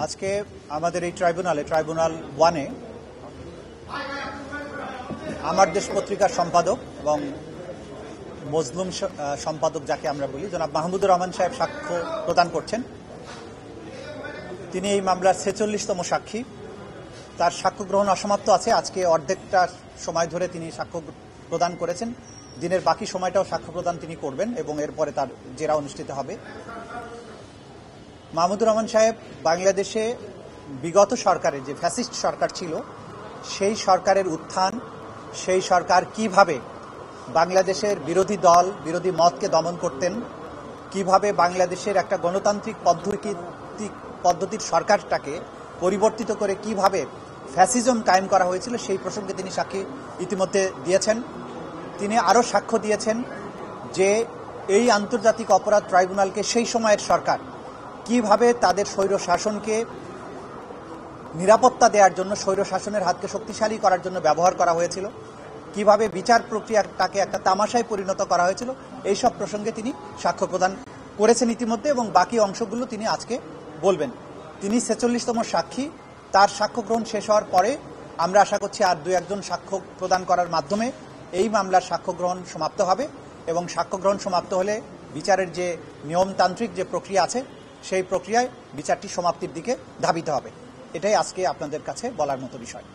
আজকে আমাদের এই ট্রাইব্যুনাল 1-এ আমার দেশ পত্রিকার সম্পাদক এবং মজলুম সম্পাদক যাকে আমরা বলি জনাব মাহমুদুর রহমান সাহেব সাক্ষ্য প্রদান করছেন। তিনি এই মামলার 46তম সাক্ষী। তার সাক্ষ্য গ্রহণ অসমাপ্ত আছে। আজকে অর্ধেকটা সময় ধরে তিনি সাক্ষ্য প্রদান করেছেন। দিনের বাকি সময়টাও সাক্ষ্য প্রদান তিনি করবেন এবং এরপরে তার জেরা অনুষ্ঠিত হবে। মাহমুদুর রহমান সাহেব বাংলাদেশে বিগত সরকারের যে ফ্যাসিস্ট সরকার ছিল সেই সরকারের উত্থান, সেই সরকার কিভাবে বাংলাদেশের বিরোধী দল বিরোধী মতকে দমন করতেন, কিভাবে বাংলাদেশের একটা গণতান্ত্রিক পদ্ধতির সরকারটাকে পরিবর্তিত করে কিভাবে ফ্যাসিজম কায়েম করা হয়েছিল সেই প্রসঙ্গে তিনি সাক্ষী ইতিমধ্যে দিয়েছেন। তিনি আরও সাক্ষ্য দিয়েছেন যে এই আন্তর্জাতিক অপরাধ ট্রাইব্যুনালকে সেই সময়ের সরকার কিভাবে তাদের স্বৈর শাসনকে নিরাপত্তা দেওয়ার জন্য, স্বৈর শাসনের হাতকে শক্তিশালী করার জন্য ব্যবহার করা হয়েছিল, কিভাবে বিচার প্রক্রিয়াটাকে একটা তামাশায় পরিণত করা হয়েছিল, এইসব প্রসঙ্গে তিনি সাক্ষ্য প্রদান করেছেন ইতিমধ্যে এবং বাকি অংশগুলো তিনি আজকে বলবেন। তিনি 46তম সাক্ষী। তার সাক্ষ্য গ্রহণ শেষ হওয়ার পরে আমরা আশা করছি আর 2-1 সাক্ষ্য প্রদান করার মাধ্যমে এই মামলার সাক্ষ্য গ্রহণ সমাপ্ত হবে এবং সাক্ষ্য গ্রহণ সমাপ্ত হলে বিচারের যে নিয়মতান্ত্রিক যে প্রক্রিয়া আছে সেই প্রক্রিয়ায় বিচারটি সমাপ্তির দিকে ধাবিত হবে। এটাই আজকে আপনাদের কাছে বলার মতো বিষয়।